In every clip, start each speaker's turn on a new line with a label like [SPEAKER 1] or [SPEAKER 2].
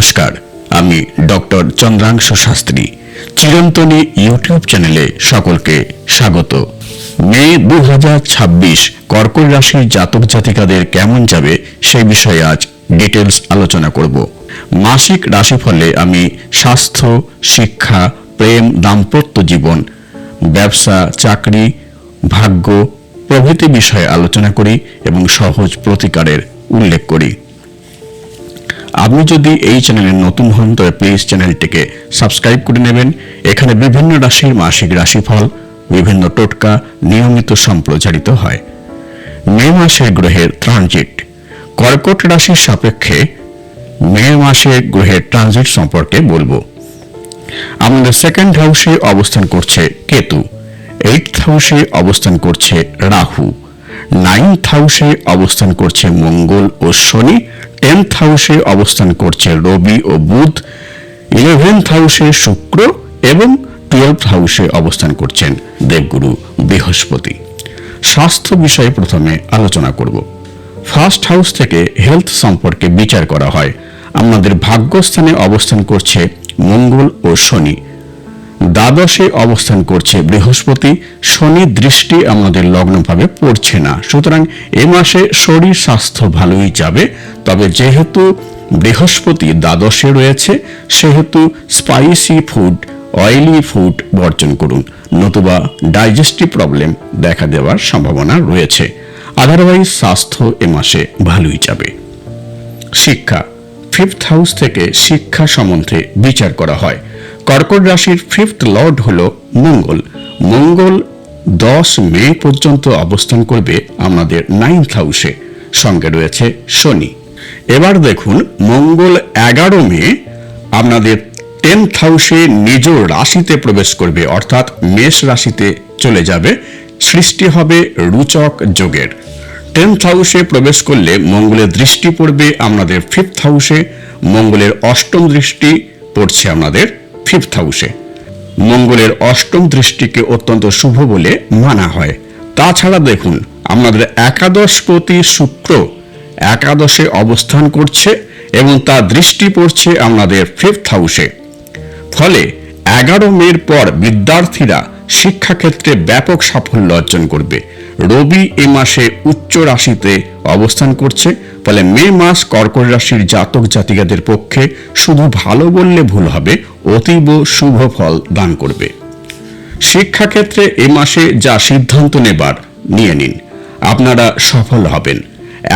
[SPEAKER 1] নমস্কার, আমি doctor চন্দ্রাংশু Shastri. চিরন্তনী YouTube চ্যানেলে সকলকে স্বাগত। মে 2026 কর্কট রাশির জাতক জাতিকাদের কেমন যাবে সেই বিষয়ে আজ ডিটেলস আলোচনা করব। মাসিক রাশিফলে আমি স্বাস্থ্য, শিক্ষা, প্রেম, দাম্পত্য জীবন, ব্যবসা, চাকরি, ভাগ্য প্রভৃতি বিষয়ে আলোচনা করি এবং সহজ প্রতিকারের উল্লেখ করি। আপনি যদি এই চ্যানেলে নতুন হন তবে প্লিজ চ্যানেলটিকে সাবস্ক্রাইব করে নেবেন। এখানে বিভিন্ন রাশির মাসিক রাশিফল, বিভিন্ন টোটকা নিয়মিত সম্প্রচারিত হয়। মে মাসের গ্রহের ট্রানজিট। কর্কট রাশির সাপেক্ষে মে মাসের গ্রহের ট্রানজিট সম্পর্কে বলবো। আমাদের সেকেন্ড হাউসে অবস্থান করছে কেতু, 8th হাউসে অবস্থান করছে রাহু, 9th হাউসে অবস্থান করছে মঙ্গল ও শনি, 10th হাউসে অবস্থান করছে রবি ও বুধ, 11th হাউসে শুক্র এবং 12th হাউসে অবস্থান করছেন দেবগুরু বৃহস্পতি। স্বাস্থ্য বিষয়ে প্রথমে আলোচনা করব। ফার্স্ট হাউস থেকে হেলথ সম্পর্কে বিচার করা হয়। আমাদের ভাগ্যস্থানে অবস্থান করছে মঙ্গল ও শনি, দ্বাদশে অবস্থান করছে বৃহস্পতি। শনি দৃষ্টি আমাদের লগ্নভাবে পড়ছে না, সুতরাং এ মাসে শরীর স্বাস্থ্য ভালোই যাবে। তবে যেহেতু বৃহস্পতি দ্বাদশে রয়েছে সেহেতু স্পাইসি ফুড, অয়েলি ফুড বর্জন করুন, নতুবা ডাইজেস্টিভ প্রবলেম দেখা দেওয়ার সম্ভাবনা রয়েছে। আদারওয়াইজ স্বাস্থ্য এ মাসে ভালোই যাবে। শিক্ষা, 5th হাউস থেকে শিক্ষা সম্বন্ধে বিচার করা হয়। কর্কট রাশির 5th লর্ড হল মঙ্গল। মঙ্গল 10 মে পর্যন্ত অবস্থান করবে আমাদের 9th হাউসে, সঙ্গে রয়েছে শনি। এবার দেখুন, মঙ্গল 11 মে আপনাদের 10th হাউসে নিজ রাশিতে প্রবেশ করবে, অর্থাৎ মেষ রাশিতে চলে যাবে। সৃষ্টি হবে রুচক যোগের। 10th হাউসে প্রবেশ করলে মঙ্গলের দৃষ্টি পড়বে আমাদের 5th হাউসে। মঙ্গলের অষ্টম দৃষ্টি পড়ছে আমাদের 5th হাউসে। মঙ্গলের অষ্টম দৃষ্টিকে অত্যন্ত শুভ বলে মানা হয়। তাছাড়া দেখুন, আমাদের একাদশপতি শুক্র একাদশে অবস্থান করছে এবং তার দৃষ্টি পড়ছে আমাদের 5th হাউসে। ফলে 11 মের পর বিদ্যার্থীরা শিক্ষাক্ষেত্রে ব্যাপক সাফল্য অর্জন করবে। রবি এ মাসে উচ্চ রাশিতে অবস্থান করছে, ফলে মে মাস কর্কট রাশির জাতক জাতিকাদের পক্ষে শুধু ভালো বললে ভুল হবে, অতীব শুভ ফল দান করবে। শিক্ষাক্ষেত্রে এ মাসে যা সিদ্ধান্ত নেবার নিয়ে নিন, আপনারা সফল হবেন।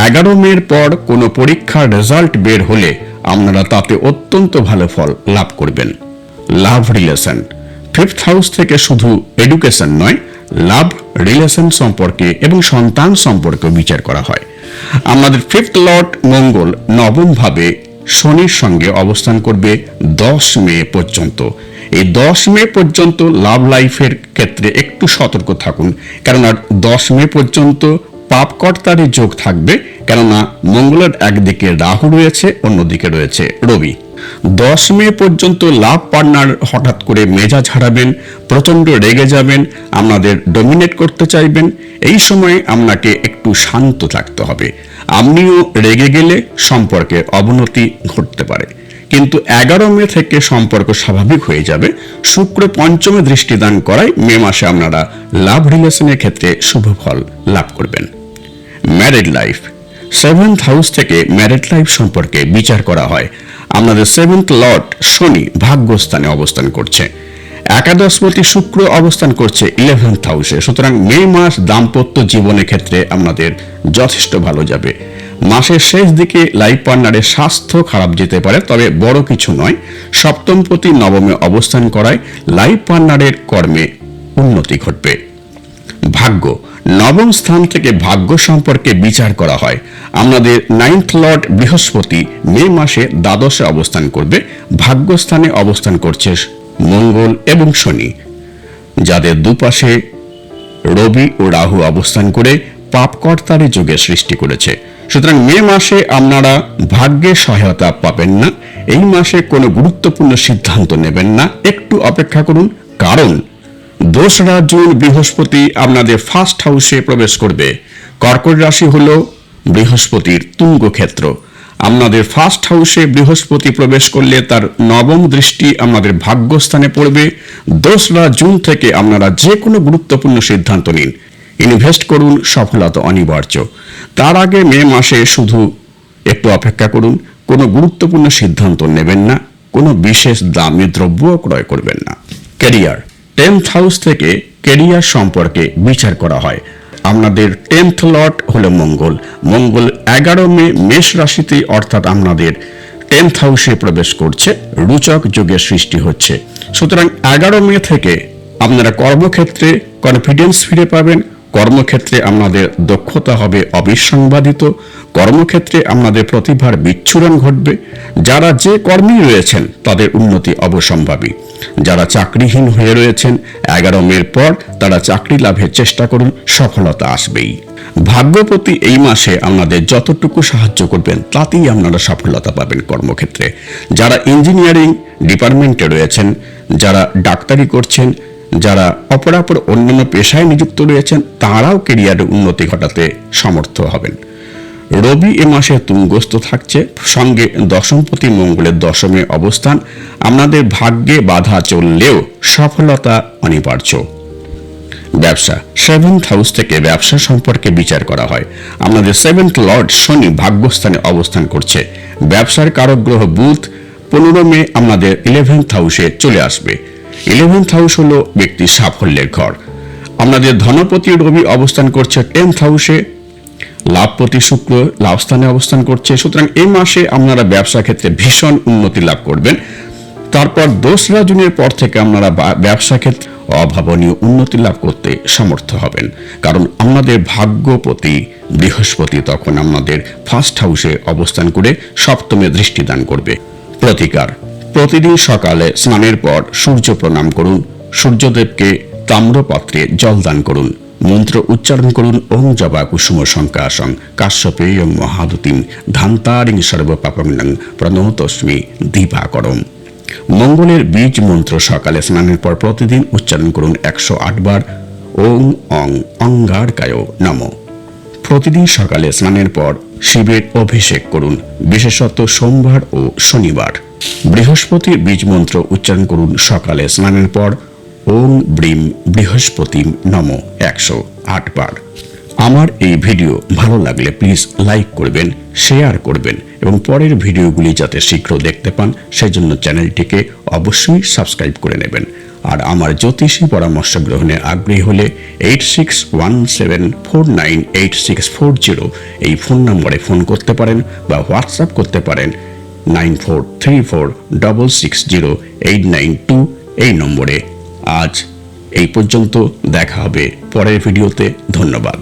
[SPEAKER 1] 11 মের পর কোনো পরীক্ষার রেজাল্ট বের হলে আপনারা তাতে অত্যন্ত ভালো ফল লাভ করবেন। লাভ রিলেশন, 5th হাউস থেকে শুধু এডুকেশন নয়, লাভ রিলেশন সম্পর্কে এবং সন্তান সম্পর্কে বিচার করা হয়। আমাদের 5th লর্ড মঙ্গল নবম ভাবে শনির সঙ্গে অবস্থান করবে 10 মে পর্যন্ত। এই 10 মে পর্যন্ত লাভ লাইফের ক্ষেত্রে একটু সতর্ক থাকুন, কেননা 10 মে পর্যন্ত পাপকর্তারই যোগ থাকবে, কেননা মঙ্গলের একদিকে রাহু রয়েছে, অন্যদিকে রয়েছে রবি। 10 মে পর্যন্ত লাভ পার্টনার হঠাৎ করে মেজাজ হারাবেন, প্রচন্ড রেগে যাবেন, আপনাদের ডমিনেট করতে চাইবেন। এই সময় আপনাকে একটু শান্ত থাকতে হবে। আপনিও রেগে গেলে সম্পর্কের অবনতি ঘটতে পারে, কিন্তু 11 মে থেকে সম্পর্ক স্বাভাবিক হয়ে যাবে। শুক্র পঞ্চমে দৃষ্টিদান করায় মে মাসে আপনারা লাভ রিলেশনের ক্ষেত্রে শুভ ফল লাভ করবেন। ম্যারিড লাইফ, 7th হাউস থেকে ম্যারিড লাইফ সম্পর্কে বিচার করা হয়। আমাদের 7th লর্ড শনি ভাগ্যস্থানে অবস্থান করছে, একাদশপতি শুক্র অবস্থান করছে 11th হাউসে। সুতরাং মে মাস দাম্পত্য জীবনের ক্ষেত্রে আপনাদের যথেষ্ট ভালো যাবে। মাসের শেষ দিকে লাইফ পার্টনারের স্বাস্থ্য খারাপ যেতে পারে, তবে বড় কিছু নয়। সপ্তমপতি নবমে অবস্থান করায় লাইফ পার্টনারের কর্মে উন্নতি ঘটবে। ভাগ্য, নবম স্থান থেকে ভাগ্য সম্পর্কে বিচার করা হয়। আমাদের 9th লর্ড বৃহস্পতি মে মাসে দ্বাদশে অবস্থান করবে। ভাগ্যস্থানে অবস্থান করছে মঙ্গল এবং শনি, যাদের দুপাশে রবি ও রাহু অবস্থান করে পাপকর্তারে যোগের সৃষ্টি করেছে। সুতরাং মে মাসে আপনারা ভাগ্যের সহায়তা পাবেন না। এই মাসে কোনো গুরুত্বপূর্ণ সিদ্ধান্ত নেবেন না, একটু অপেক্ষা করুন, কারণ 2রা জুন বৃহস্পতি আপনাদের 1st হাউসে প্রবেশ করবে। কর্কট রাশি হল বৃহস্পতির তুঙ্গ ক্ষেত্র। আপনাদের ফার্স্ট হাউসে বৃহস্পতি প্রবেশ করলে তার নবম দৃষ্টি আমাদের ভাগ্যস্থানে পড়বে। 2রা জুন থেকে আপনারা যে কোনো গুরুত্বপূর্ণ সিদ্ধান্ত নিন, ইনভেস্ট করুন, সফলতা অনিবার্য। তার আগে মে মাসে শুধু একটু অপেক্ষা করুন, কোনো গুরুত্বপূর্ণ সিদ্ধান্ত নেবেন না, কোনো বিশেষ দামি দ্রব্য ক্রয় করবেন না। ক্যারিয়ার, 10th হাউস থেকে ক্যারিয়ার সম্পর্কে বিচার করা হয়। আপনাদের 10th লর্ড হলো মঙ্গল। মঙ্গল 11 মে মেষ রাশিতে অর্থাৎ আপনাদের 10th হাউসে প্রবেশ করছে, রোচক যোগের সৃষ্টি হচ্ছে। সুতরাং 11 মে থেকে আপনারা কর্মক্ষেত্রে কনফিডেন্স ফিরে পাবেন, কর্মক্ষেত্রে আপনাদের দক্ষতা হবে অবিসংবাদিত, কর্মক্ষেত্রে আপনাদের প্রতিভার বিচ্ছুরণ ঘটবে। যারা যে কর্মী রয়েছেন তাদের উন্নতি অবশ্যম্ভাবী। যারা চাকরিহীন হয়ে রয়েছেন 11 মের পর তারা চাকরি লাভের চেষ্টা করুন, সফলতা আসবেই। ভাগ্যপতি এই মাসে আপনাদের যতটুকু সাহায্য করবেন তাতেই আপনারা সফলতা পাবেন কর্মক্ষেত্রে। যারা ইঞ্জিনিয়ারিং ডিপার্টমেন্টে রয়েছেন, যারা ডাক্তারি করছেন, যারা অপরাপর অন্যান্য পেশায় নিযুক্ত রয়েছেন তারাও ক্যারিয়ারে উন্নতি ঘটাতে সমর্থ হবেন। রবি এ মাসে তুঙ্গস্থ থাকছে, সঙ্গে দশমপতি মঙ্গলের দশমে অবস্থান। আপনাদের ভাগ্যে বাধা চললেও সফলতা অনিবার্য। ব্যবসা, 7th হাউস থেকে ব্যবসা সম্পর্কে বিচার করা হয়। আপনাদের 7th লর্ড শনি ভাগ্যস্থানে অবস্থান করছে। ব্যবসার কারক গ্রহ বুধ 15 মে আপনাদের 11th হাউসে চলে আসবে। 11th হাউস হলো ব্যক্তির সাফল্যের ঘর। আপনাদের ধনপতি রবি অবস্থান করছে 10th হাউসে, লাভপতি শুক্র লাভস্থানে অবস্থান করছে। সুতরাং এই মাসে আপনারা ব্যবসা ক্ষেত্রে ভীষণ উন্নতি লাভ করবেন। তারপর 2রা জুনের পর থেকে আপনারা ব্যবসা ক্ষেত্রে অভাবনীয় উন্নতি লাভ করতে সমর্থ হবেন, কারণ আপনাদের ভাগ্যপতি বৃহস্পতি তখন আপনাদের ফার্স্ট হাউসে অবস্থান করে সপ্তমে দৃষ্টিদান করবে। প্রতিকার, প্রতিদিন সকালে স্নানের পর সূর্য প্রণাম করুন, সূর্যদেবকে তাম্রপাত্রে জল দান করুন, মন্ত্র উচ্চারণ করুন ওং জবা কুসুম শঙ্কাসং কাশ্যপেয়ং মহাদুতিম ধান্তারিং সর্বপাপমিনং প্রণতস্মি দিবাকরম। মঙ্গলের বীজ মন্ত্র সকালে স্নানের পর প্রতিদিন উচ্চারণ করুন 108 বার ওং অং অঙ্গারকায় নমঃ। প্রতিদিন সকালে স্নানের পর শিবের অভিষেক করুন, বিশেষত সোমবার ও শনিবার। বৃহস্পতির বীজ মন্ত্র উচ্চারণ করুন সকালে স্নানের পর ওং ব্রিম বৃহস্পতিম নমঃ 108 বার। আমার এই ভিডিও ভালো লাগলে প্লিজ লাইক করবেন, শেয়ার করবেন এবং পরের ভিডিওগুলি যাতে শীঘ্র দেখতে পান সেজন্য চ্যানেলটিকে অবশ্যই সাবস্ক্রাইব করে নেবেন। আর আমার জ্যোতিষী পরামর্শ গ্রহণে আগ্রহী হলে 8617498640 এই ফোন নম্বরে ফোন করতে পারেন বা হোয়াটসঅ্যাপ করতে পারেন 9434660892 এই নম্বরে। আজ এই পর্যন্ত, দেখা হবে পরের ভিডিওতে। ধন্যবাদ।